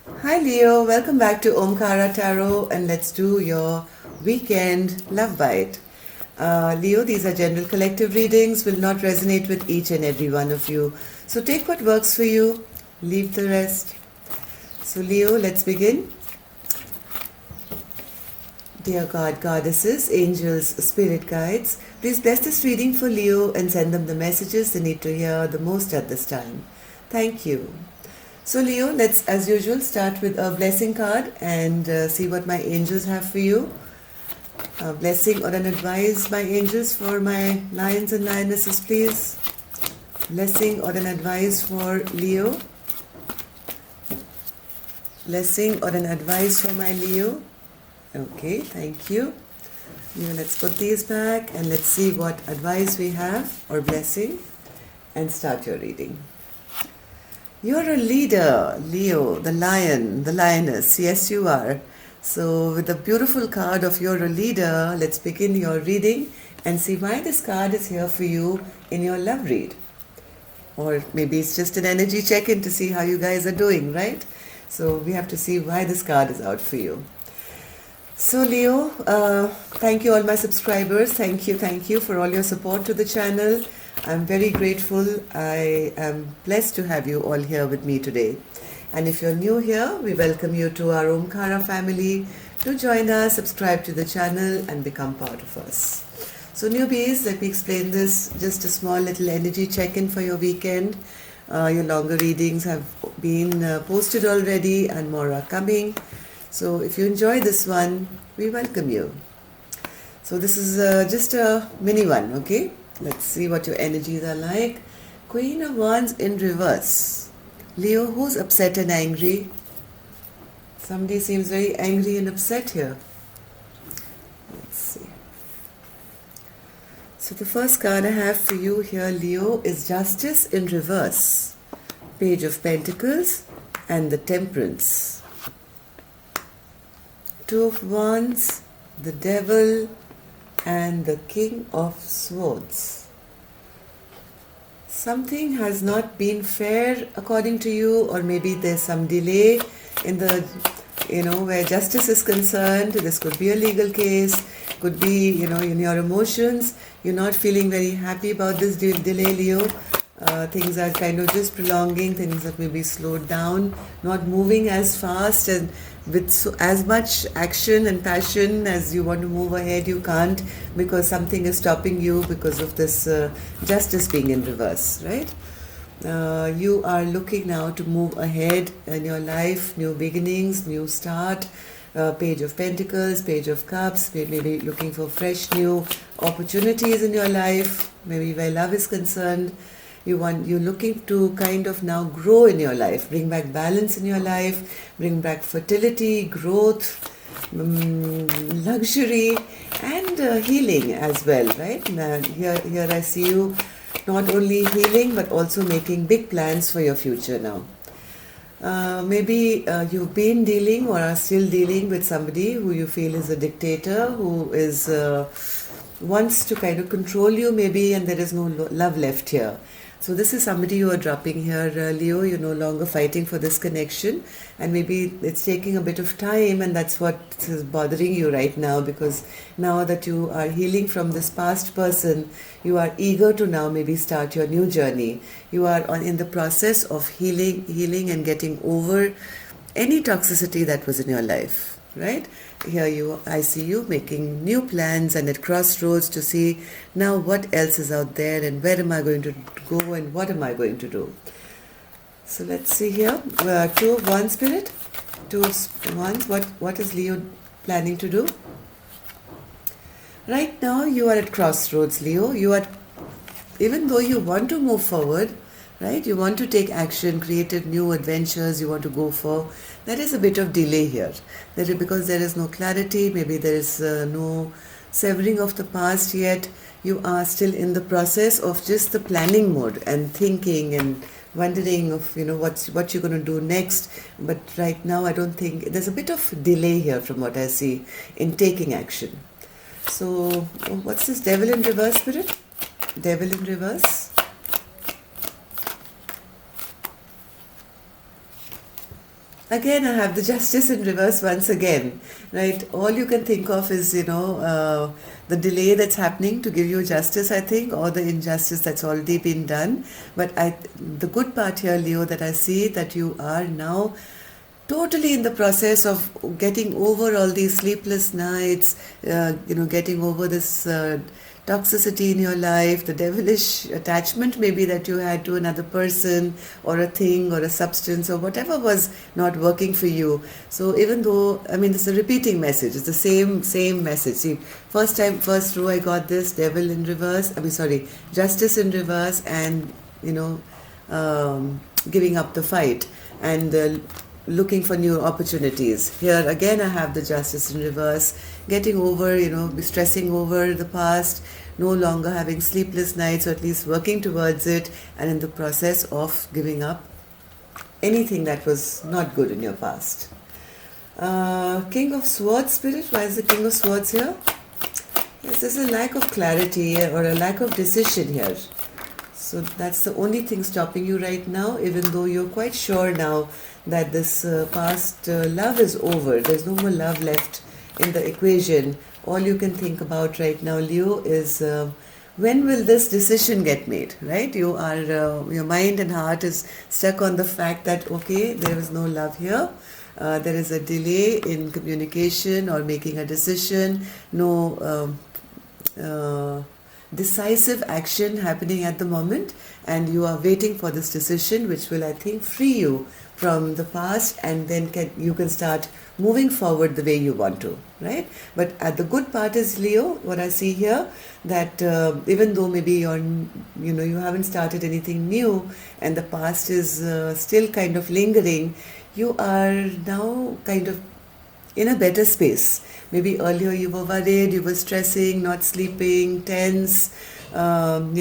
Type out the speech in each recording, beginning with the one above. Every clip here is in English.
Hi Leo, welcome back to Omkara Tarot and let's do your weekend love bite. Leo, these are general collective readings, will not resonate with each and every one of you. So take what works for you, leave the rest. So Leo, let's begin. Dear God, Goddesses, Angels, Spirit Guides, please bless this reading for Leo and send them the messages they need to hear the most at this time. Thank you. So Leo, let's as usual start with a blessing card and see what my angels have for you. A blessing or an advice, my angels, for my lions and lionesses, please. Blessing or an advice for Leo. Blessing or an advice for my Leo. Okay, thank you. Now let's put these back and let's see what advice we have or blessing and start your reading. You're a leader, Leo, the lion, the lioness. Yes, you are. So with the beautiful card of you're a leader, let's begin your reading and see why this card is here for you in your love read. Or maybe it's just an energy check-in to see how you guys are doing, right? So we have to see why this card is out for you. So Leo, thank you all my subscribers. Thank you for all your support to the channel. I'm very grateful. I am blessed to have you all here with me today. And if you're new here, we welcome you to our Omkara family. Do join us, subscribe to the channel and become part of us. So newbies, let me explain this. Just a small little energy check-in for your weekend. Your longer readings have been posted already and more are coming. So if you enjoy this one, we welcome you. So this is just a mini one, okay? Let's see what your energies are like. Queen of Wands in reverse. Leo, who's upset and angry? Somebody seems very angry and upset here. Let's see. So the first card I have for you here, Leo, is Justice in reverse. Page of Pentacles and the Temperance. Two of Wands, the Devil, and the King of Swords. Something has not been fair according to you, or maybe there's some delay in the, where justice is concerned. This could be a legal case, could be, in your emotions. You're not feeling very happy about this delay, Leo. Things are kind of just prolonging, things that may be slowed down, not moving as fast and with as much action and passion as you want to move ahead. You can't, because something is stopping you because of this justice being in reverse, right? You are looking now to move ahead in your life, new beginnings, new start. Page of Pentacles, Page of Cups, maybe looking for fresh new opportunities in your life, maybe where love is concerned. You're looking to kind of now grow in your life, bring back balance in your life, bring back fertility, growth, luxury, and healing as well, right? Here I see you not only healing but also making big plans for your future now. Maybe you've been dealing or are still dealing with somebody who you feel is a dictator, who is wants to kind of control you maybe, and there is no love left here. So this is somebody you are dropping here, Leo. You're no longer fighting for this connection, and maybe it's taking a bit of time, and that's what is bothering you right now, because now that you are healing from this past person, you are eager to now maybe start your new journey. You are in the process of healing and getting over any toxicity that was in your life, right? Here I see you making new plans and at crossroads to see now what else is out there and where am I going to go and what am I going to do. So let's see here. Two of Wands, Spirit. Two of Wands. What is Leo planning to do? Right now you are at crossroads, Leo. Even though you want to move forward, right? You want to take action, creative new adventures you want to go for. There is a bit of delay here. Because there is no clarity, maybe there is no severing of the past yet. You are still in the process of just the planning mode and thinking and wondering of what you're going to do next. But right now I don't think there's a bit of delay here from what I see in taking action. So what's this Devil in reverse, Spirit? Devil in reverse. Again, I have the justice in reverse once again, right? All you can think of is, the delay that's happening to give you justice, I think, or the injustice that's already been done. But the good part here, Leo, that I see that you are now totally in the process of getting over all these sleepless nights, getting over this toxicity in your life, the devilish attachment maybe that you had to another person or a thing or a substance or whatever was not working for you. So even though, I mean, it's a repeating message, it's the same message. See, first row I got this, devil in reverse, justice in reverse, and, giving up the fight and looking for new opportunities. Here again I have the justice in reverse, getting over, stressing over the past, no longer having sleepless nights, or at least working towards it, and in the process of giving up anything that was not good in your past. King of Swords spirit, why is the King of Swords here? Yes, there's a lack of clarity or a lack of decision here. So that's the only thing stopping you right now, even though you're quite sure now that this past love is over. There's no more love left in the equation. All you can think about right now, Leo, is when will this decision get made, right? You are, your mind and heart is stuck on the fact that, okay, there is no love here. There is a delay in communication or making a decision. No decisive action happening at the moment, and you are waiting for this decision, which will, I think, free you from the past, and then you can start moving forward the way you want to, right? But the good part is, Leo, what I see here, that even though maybe you haven't started anything new and the past is still kind of lingering, you are now kind of in a better space. Maybe earlier you were worried, you were stressing, not sleeping, tense, in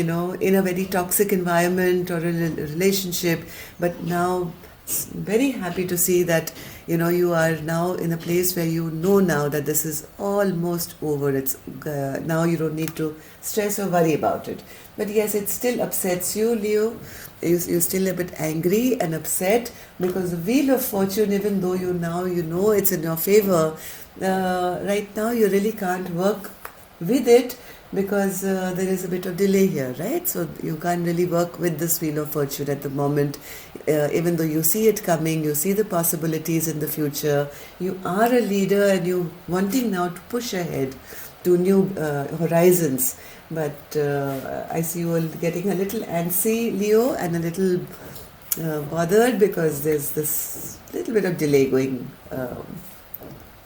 a very toxic environment or a relationship. But now, very happy to see that, you are now in a place where you know now that this is almost over. It's now you don't need to stress or worry about it. But yes, it still upsets you, Leo. You're still a bit angry and upset because the Wheel of Fortune, even though you know it's in your favor, right now you really can't work with it because there is a bit of delay here, right? So you can't really work with this Wheel of Fortune at the moment, even though you see it coming, you see the possibilities in the future. You are a leader and you're wanting now to push ahead to new horizons. But I see you all getting a little antsy, Leo, and a little bothered because there's this little bit of delay going.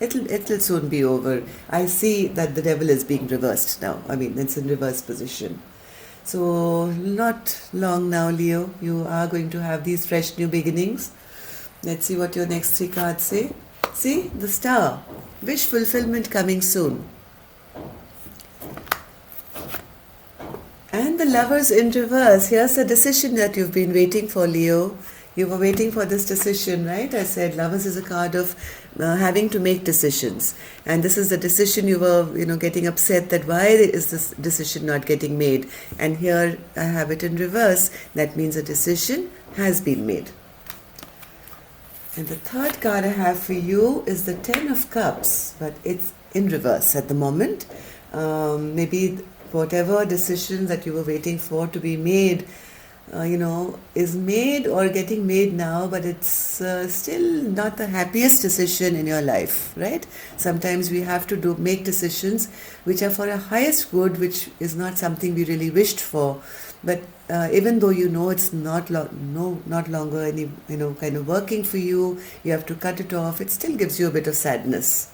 It'll soon be over. I see that the devil is being reversed now. I mean, it's in reverse position. So not long now, Leo. You are going to have these fresh new beginnings. Let's see what your next three cards say. See, the Star. Wish fulfillment coming soon. And the Lovers in reverse. Here's a decision that you've been waiting for, Leo. You were waiting for this decision, right? I said Lovers is a card of having to make decisions. And this is the decision you were, getting upset that why is this decision not getting made? And here I have it in reverse. That means a decision has been made. And the third card I have for you is the Ten of Cups, but it's in reverse at the moment. Maybe whatever decision that you were waiting for to be made, is made or getting made now, but it's still not the happiest decision in your life, right? Sometimes we have to make decisions which are for our highest good, which is not something we really wished for. But even though it's not longer any, kind of working for you, you have to cut it off, it still gives you a bit of sadness.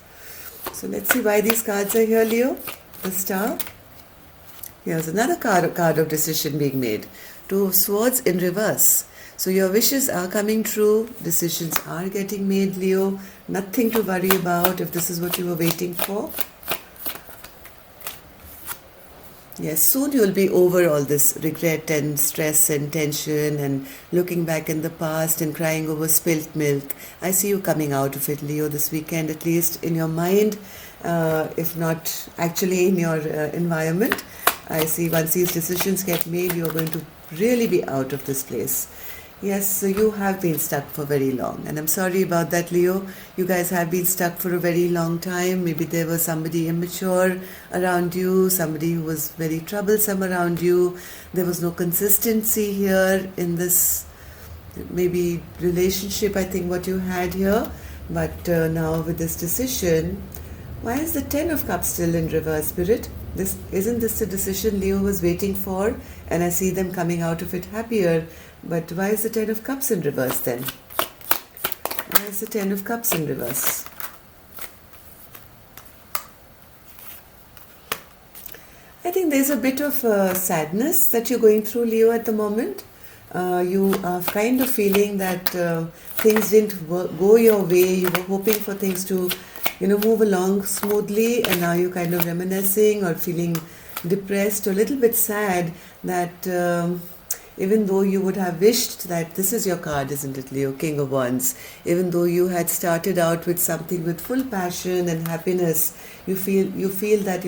So let's see why these cards are here, Leo. The Star. Here's another card of decision being made. Two of Swords in reverse. So your wishes are coming true. Decisions are getting made, Leo. Nothing to worry about if this is what you were waiting for. Yes, soon you'll be over all this regret and stress and tension and looking back in the past and crying over spilt milk. I see you coming out of it, Leo, this weekend, at least in your mind, if not actually in your environment. I see once these decisions get made, you're going to really be out of this place. Yes, so you have been stuck for very long, and I'm sorry about that, Leo. You guys have been stuck for a very long time. Maybe there was somebody immature around you, somebody who was very troublesome around you. There was no consistency here in this maybe relationship, I think, what you had here. But now with this decision, why is the Ten of Cups still in reverse, Spirit? This isn't this the decision Leo was waiting for, and I see them coming out of it happier. But why is the Ten of Cups in reverse then? Why is the Ten of Cups in reverse? I think there's a bit of sadness that you're going through, Leo, at the moment. You are kind of feeling that things didn't go your way. You were hoping for things to, move along smoothly, and now you're kind of reminiscing or feeling depressed or a little bit sad that even though you would have wished that this is your card, isn't it, Leo? King of Wands. Even though you had started out with something with full passion and happiness, you feel that,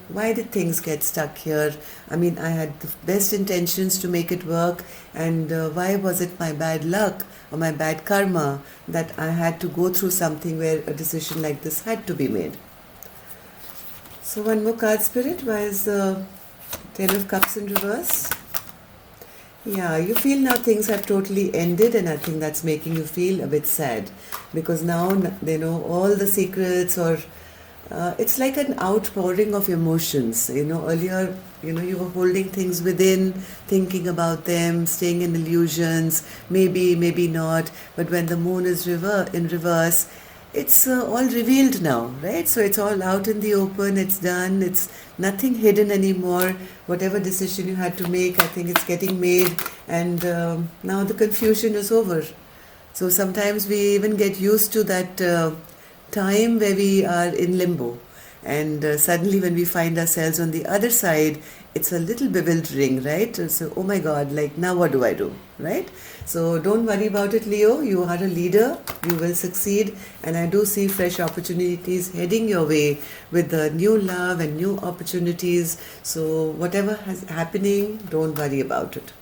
why did things get stuck here? I mean, I had the best intentions to make it work, and why was it my bad luck or my bad karma that I had to go through something where a decision like this had to be made? So one more card, Spirit. Why is the Ten of Cups in reverse? Yeah, you feel now things have totally ended, and I think that's making you feel a bit sad because now they know all the secrets, or it's like an outpouring of emotions. Earlier, you were holding things within, thinking about them, staying in illusions, maybe, maybe not. But when the moon is in reverse, it's all revealed now, right? So it's all out in the open, it's done, it's nothing hidden anymore. Whatever decision you had to make, I think it's getting made, and now the confusion is over. So sometimes we even get used to that time where we are in limbo, and suddenly when we find ourselves on the other side, it's a little bewildering, right? So, oh my God, like now what do I do, right? So don't worry about it, Leo. You are a leader. You will succeed. And I do see fresh opportunities heading your way with the new love and new opportunities. So whatever is happening, don't worry about it.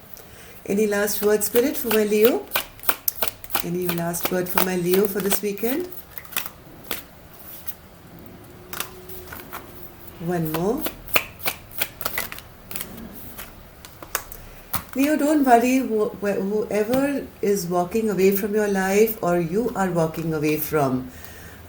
Any last word, Spirit, for my Leo? Any last word for my Leo for this weekend? One more. Leo, don't worry, whoever is walking away from your life or you are walking away from,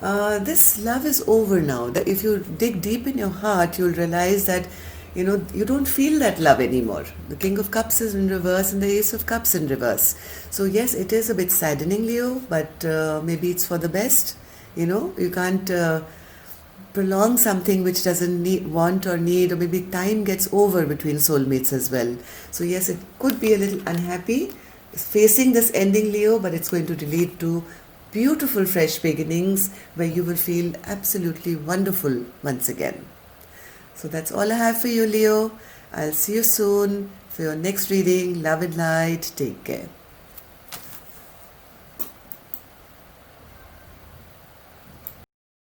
this love is over now. That if you dig deep in your heart, you'll realize that, you don't feel that love anymore. The King of Cups is in reverse and the Ace of Cups in reverse. So yes, it is a bit saddening, Leo, but maybe it's for the best. You can't prolong something which doesn't want or need, or maybe time gets over between soulmates as well. So yes, it could be a little unhappy facing this ending, Leo, but it's going to lead to beautiful fresh beginnings where you will feel absolutely wonderful once again. So that's all I have for you, Leo. I'll see you soon for your next reading. Love and light. Take care.